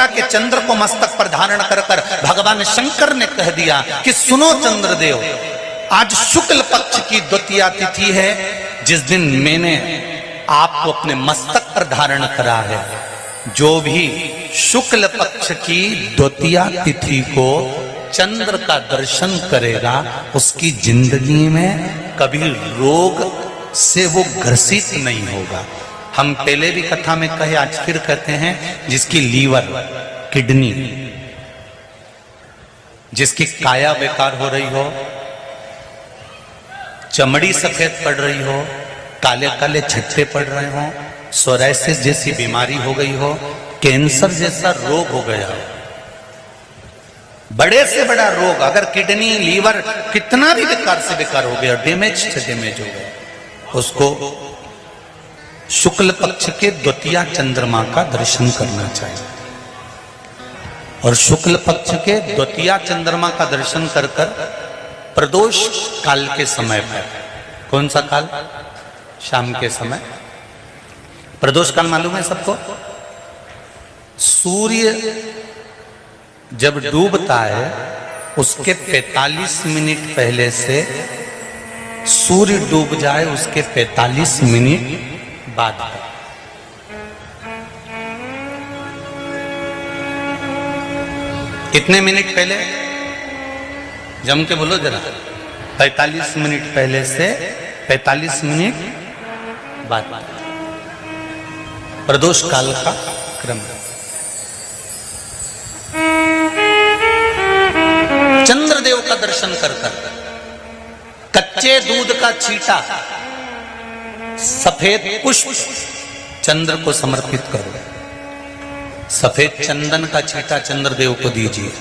के चंद्र को मस्तक पर धारण कर कर भगवान शंकर ने कह दिया कि सुनो चंद्रदेव, आज शुक्ल पक्ष की द्वितीया तिथि है, जिस दिन मैंने आपको अपने मस्तक पर धारण करा है। जो भी शुक्ल पक्ष की द्वितीया तिथि को चंद्र का दर्शन करेगा उसकी जिंदगी में कभी रोग से वो ग्रसित नहीं होगा। हम पहले भी कथा में कहे, आज फिर कहते हैं, जिसकी लीवर, किडनी, जिसकी काया बेकार हो रही हो, चमड़ी सफेद पड़ रही हो, काले काले छट्टे पड़ रहे हो, सोराइसिस जैसी बीमारी हो गई हो, कैंसर जैसा रोग हो गया हो, बड़े से बड़ा रोग, अगर किडनी, लीवर कितना भी बेकार से बेकार हो गया, डैमेज से डैमेज हो गया, उसको शुक्ल पक्ष के द्वितीया चंद्रमा का दर्शन करना चाहिए। और शुक्ल पक्ष के द्वितीया चंद्रमा का दर्शन कर कर प्रदोष काल के समय पर, कौन सा काल? शाम के समय। प्रदोष काल मालूम है सबको? सूर्य जब डूबता है उसके 45 मिनट पहले से सूर्य डूब जाए उसके 45 मिनट बाद। कितने मिनट पहले? जम के बोलो जरा। 45 मिनट पहले से 45 मिनट बाद प्रदोष काल का क्रम। चंद्रदेव का दर्शन कर कर कच्चे दूध का छींटा, सफेद पुष्प चंद्र को समर्पित करो। सफेद चंदन का छींटा चंद्रदेव को दीजिए।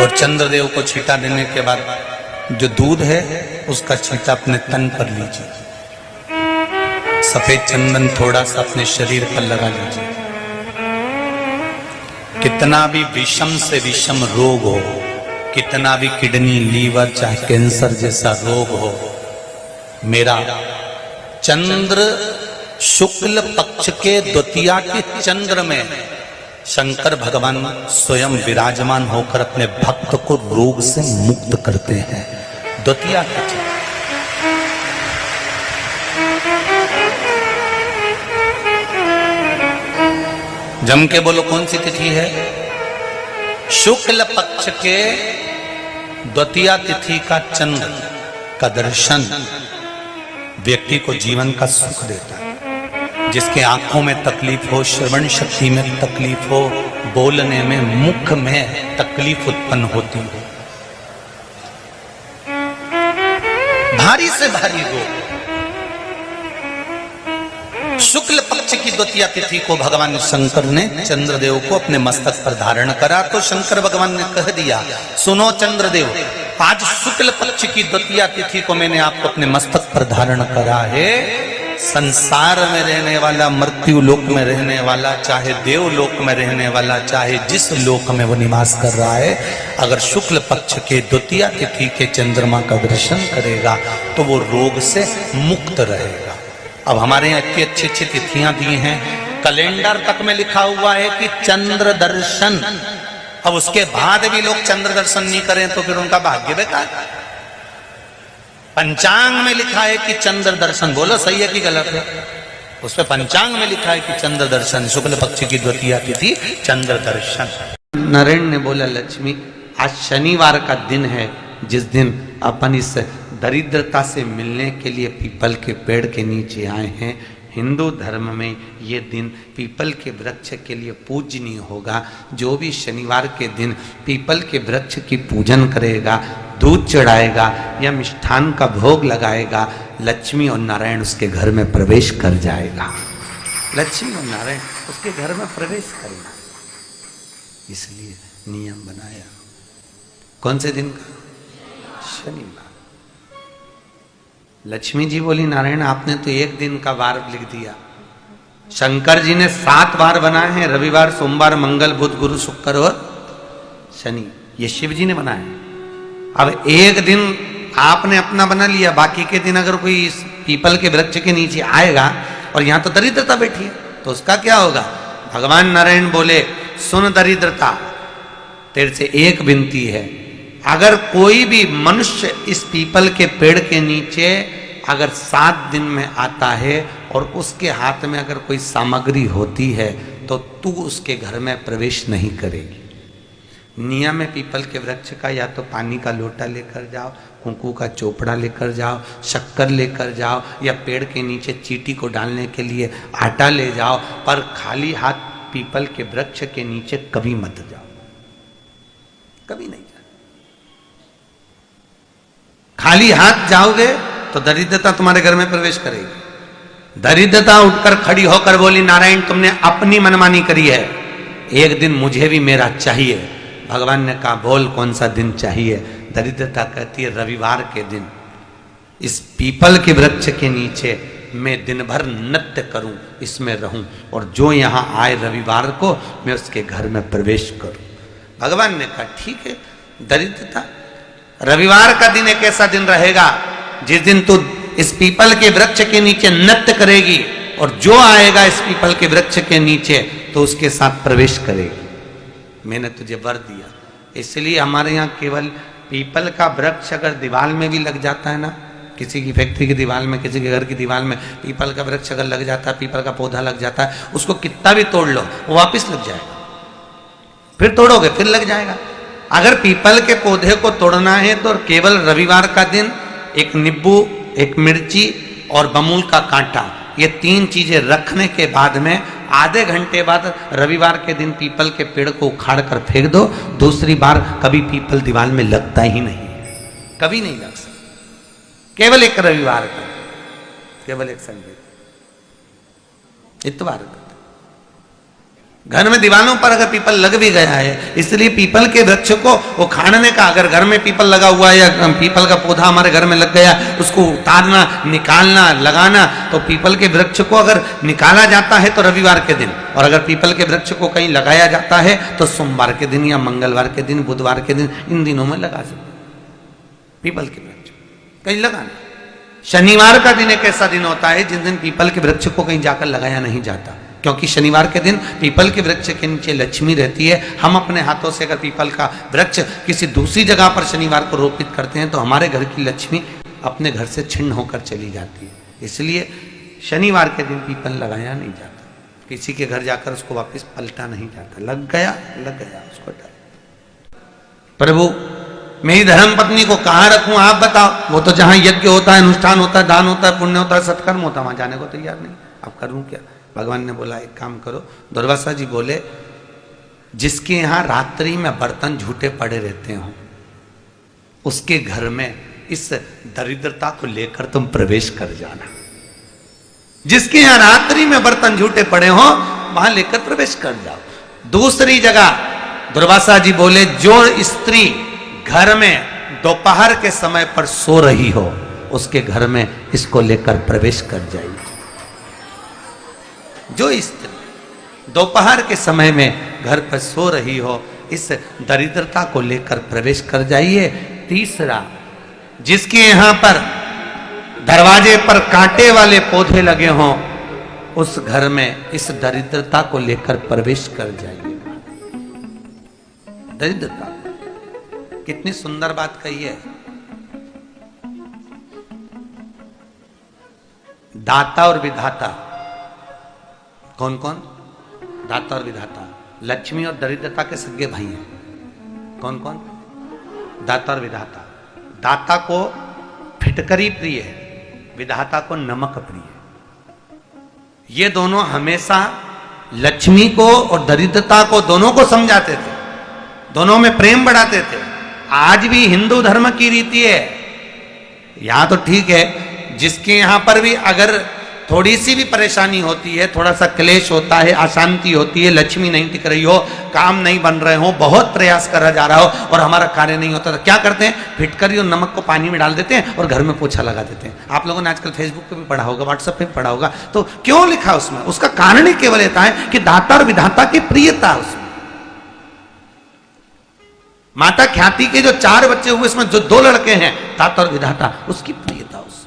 और चंद्रदेव को छींटा देने के बाद जो दूध है उसका छींटा अपने तन पर लीजिए। सफेद चंदन थोड़ा सा अपने शरीर पर लगा लीजिए। कितना भी विषम से विषम रोग हो, कितना भी किडनी, लीवर, चाहे कैंसर जैसा रोग हो, मेरा चंद्र शुक्ल पक्ष के द्वितीया के चंद्र में शंकर भगवान स्वयं विराजमान होकर अपने भक्त को रोग से मुक्त करते हैं। द्वितीया के चंद्र। जम के बोलो कौन सी तिथि है? शुक्ल पक्ष के द्वितीया तिथि का चंद्र का दर्शन व्यक्ति को जीवन का सुख देता है। जिसके आंखों में तकलीफ हो, श्रवण शक्ति में तकलीफ हो, बोलने में, मुख में तकलीफ उत्पन्न होती हो, भारी से भारी रोग, शुक्ल पक्ष की द्वितीया तिथि को भगवान शंकर ने चंद्रदेव को अपने मस्तक पर धारण करा। तो शंकर भगवान ने कह दिया, सुनो चंद्रदेव, आज शुक्ल पक्ष की द्वितीया तिथि को मैंने आपको अपने मस्तक पर धारण करा है। संसार में रहने वाला, मृत्यु लोक में रहने वाला, चाहे देवलोक में रहने वाला, चाहे जिस लोक में वो निवास कर रहा है, अगर शुक्ल पक्ष के द्वितीया तिथि के चंद्रमा का दर्शन करेगा तो वो रोग से मुक्त रहेगा। अब हमारे यहाँ इतनी अच्छी अच्छी तिथियां दी हैं, कैलेंडर तक में लिखा हुआ है कि चंद्र दर्शन। अब उसके बाद भी लोग चंद्र दर्शन नहीं करें तो फिर उनका भाग्य बेकार। पंचांग में लिखा है कि चंद्र दर्शन, बोलो सही है कि गलत है? उसमें पंचांग में लिखा है कि चंद्र दर्शन, शुक्ल पक्ष की द्वितीया तिथि चंद्र दर्शन। नारायण ने बोला, लक्ष्मी आज शनिवार का दिन है, जिस दिन अपन इस दरिद्रता से मिलने के लिए पीपल के पेड़ के नीचे आए हैं। हिंदू धर्म में ये दिन पीपल के वृक्ष के लिए पूजनीय होगा। जो भी शनिवार के दिन पीपल के वृक्ष की पूजन करेगा, दूध चढ़ाएगा या मिष्ठान का भोग लगाएगा, लक्ष्मी और नारायण उसके घर में प्रवेश कर जाएगा। लक्ष्मी और नारायण उसके घर में प्रवेश करना, इसलिए नियम बनाया। कौन से दिन का? शनिवार। लक्ष्मी जी बोली, नारायण आपने तो एक दिन का वार लिख दिया। शंकर जी ने 7 वार बनाए हैं, रविवार, सोमवार, मंगल, बुध, गुरु, शुक्र और शनि। ये शिव जी ने बनाए। अब एक दिन आपने अपना बना लिया, बाकी के दिन अगर कोई इस पीपल के वृक्ष के नीचे आएगा और यहां तो दरिद्रता बैठी है तो उसका क्या होगा? भगवान नारायण बोले, सुन दरिद्रता, तेरे से एक विनती है, अगर कोई भी मनुष्य इस पीपल के पेड़ के नीचे अगर 7 दिन में आता है और उसके हाथ में अगर कोई सामग्री होती है तो तू उसके घर में प्रवेश नहीं करेगी। नियम है पीपल के वृक्ष का, या तो पानी का लोटा लेकर जाओ, कुंकू का चोपड़ा लेकर जाओ, शक्कर लेकर जाओ, या पेड़ के नीचे चींटी को डालने के लिए आटा ले जाओ, पर खाली हाथ पीपल के वृक्ष के नीचे कभी मत जाओ, कभी नहीं जाओ। खाली हाथ जाओगे तो दरिद्रता तुम्हारे घर में प्रवेश करेगी। दरिद्रता उठकर खड़ी होकर बोली, नारायण तुमने अपनी मनमानी करी है, एक दिन मुझे भी मेरा चाहिए। भगवान ने कहा, बोल कौन सा दिन चाहिए? दरिद्रता कहती है, रविवार के दिन इस पीपल के वृक्ष के नीचे मैं दिन भर नृत्य करूं, इसमें रहूं, और जो यहां आए रविवार को मैं उसके घर में प्रवेश करूं। भगवान ने कहा, ठीक है दरिद्रता, रविवार का दिन एक ऐसा दिन रहेगा जिस दिन तू इस पीपल के वृक्ष के नीचे नृत्य करेगी और जो आएगा इस पीपल के वृक्ष के नीचे तो उसके साथ प्रवेश करेगी। मैंने तुझे वर दिया। इसलिए हमारे यहाँ केवल पीपल का वृक्ष अगर दीवार में भी लग जाता है ना, किसी की फैक्ट्री की दीवार में, किसी के घर की दीवार में पीपल का वृक्ष अगर लग जाता है, पीपल का पौधा लग जाता है, उसको कितना भी तोड़ लो वो वापिस लग जाएगा, फिर तोड़ोगे फिर लग जाएगा। अगर पीपल के पौधे को तोड़ना है तो केवल रविवार का दिन एक नींबू, एक मिर्ची और बमूल का कांटा, ये 3 चीजें रखने के बाद में आधे घंटे बाद रविवार के दिन पीपल के पेड़ को उखाड़ कर फेंक दो। दूसरी बार कभी पीपल दीवार में लगता ही नहीं, कभी नहीं लग सकता। केवल एक रविवार का, केवल एक संडे, इतवार का। घर में दीवारों पर अगर पीपल लग भी गया है, इसलिए पीपल के वृक्ष को उखाड़ने का, अगर घर में पीपल लगा हुआ है या पीपल का पौधा हमारे घर में लग गया, उसको उतारना, निकालना, लगाना, तो पीपल के वृक्ष को अगर निकाला जाता है तो रविवार के दिन, और अगर पीपल के वृक्ष को कहीं लगाया जाता है तो सोमवार के दिन या मंगलवार के दिन, बुधवार के दिन, इन दिनों में लगा सकते पीपल के वृक्ष कहीं लगाना। शनिवार का दिन एक ऐसा दिन होता है जिस दिन पीपल के वृक्ष को कहीं जाकर लगाया नहीं जाता, क्योंकि शनिवार के दिन पीपल के वृक्ष के नीचे लक्ष्मी रहती है। हम अपने हाथों से अगर पीपल का वृक्ष किसी दूसरी जगह पर शनिवार को रोपित करते हैं तो हमारे घर की लक्ष्मी अपने घर से छिन्न होकर चली जाती है। इसलिए शनिवार के दिन पीपल लगाया नहीं जाता, किसी के घर जाकर उसको वापस पलटा नहीं जाता। लग गया उसको डाल। प्रभु मेरी धर्म पत्नी को कहाँ रखूं आप बताओ? वो तो जहां यज्ञ होता है, अनुष्ठान होता है, दान होता है, पुण्य होता है, सत्कर्म होता है, वहां जाने को तैयार नहीं। अब करूं क्या? भगवान ने बोला एक काम करो। दुर्वासा जी बोले, जिसके यहां रात्रि में बर्तन झूठे पड़े रहते हो उसके घर में इस दरिद्रता को लेकर तुम प्रवेश कर जाना। जिसके यहां रात्रि में बर्तन झूठे पड़े हो वहां लेकर प्रवेश कर जाओ। दूसरी जगह दुर्वासा जी बोले, जो स्त्री घर में दोपहर के समय पर सो रही हो उसके घर में इसको लेकर प्रवेश कर जाइए। जो स्त्री दोपहर के समय में घर पर सो रही हो इस दरिद्रता को लेकर प्रवेश कर जाइए। तीसरा, जिसके यहां पर दरवाजे पर कांटे वाले पौधे लगे हों उस घर में इस दरिद्रता को लेकर प्रवेश कर जाइए। दरिद्रता, कितनी सुंदर बात कही है। दाता और विधाता, कौन कौन? दाता और विधाता। लक्ष्मी और दरिद्रता के सगे भाई हैं। कौन कौन? दाता और विधाता। दाता को फिटकरी प्रिय है, विधाता को नमक प्रिय है। ये दोनों हमेशा लक्ष्मी को और दरिद्रता को दोनों को समझाते थे, दोनों में प्रेम बढ़ाते थे। आज भी हिंदू धर्म की रीति है। यहां तो ठीक है, जिसके यहां पर भी अगर थोड़ी सी भी परेशानी होती है, थोड़ा सा क्लेश होता है, अशांति होती है, लक्ष्मी नहीं टिक रही हो, काम नहीं बन रहे हो, बहुत प्रयास करा जा रहा हो और हमारा कार्य नहीं होता, तो क्या करते हैं? फिटकरी और नमक को पानी में डाल देते हैं और घर में पोछा लगा देते हैं। आप लोगों ने आजकल फेसबुक पे भी पढ़ा होगा, व्हाट्सएप पे भी पढ़ा होगा। तो क्यों लिखा उसमें? उसका कारण ही केवल होता है कि दाता और विधाता की प्रियता उसमें। माता ख्याति के जो 4 बच्चे हुए, इसमें जो 2 लड़के हैं, तात और विधाता, उसकी प्रियता उस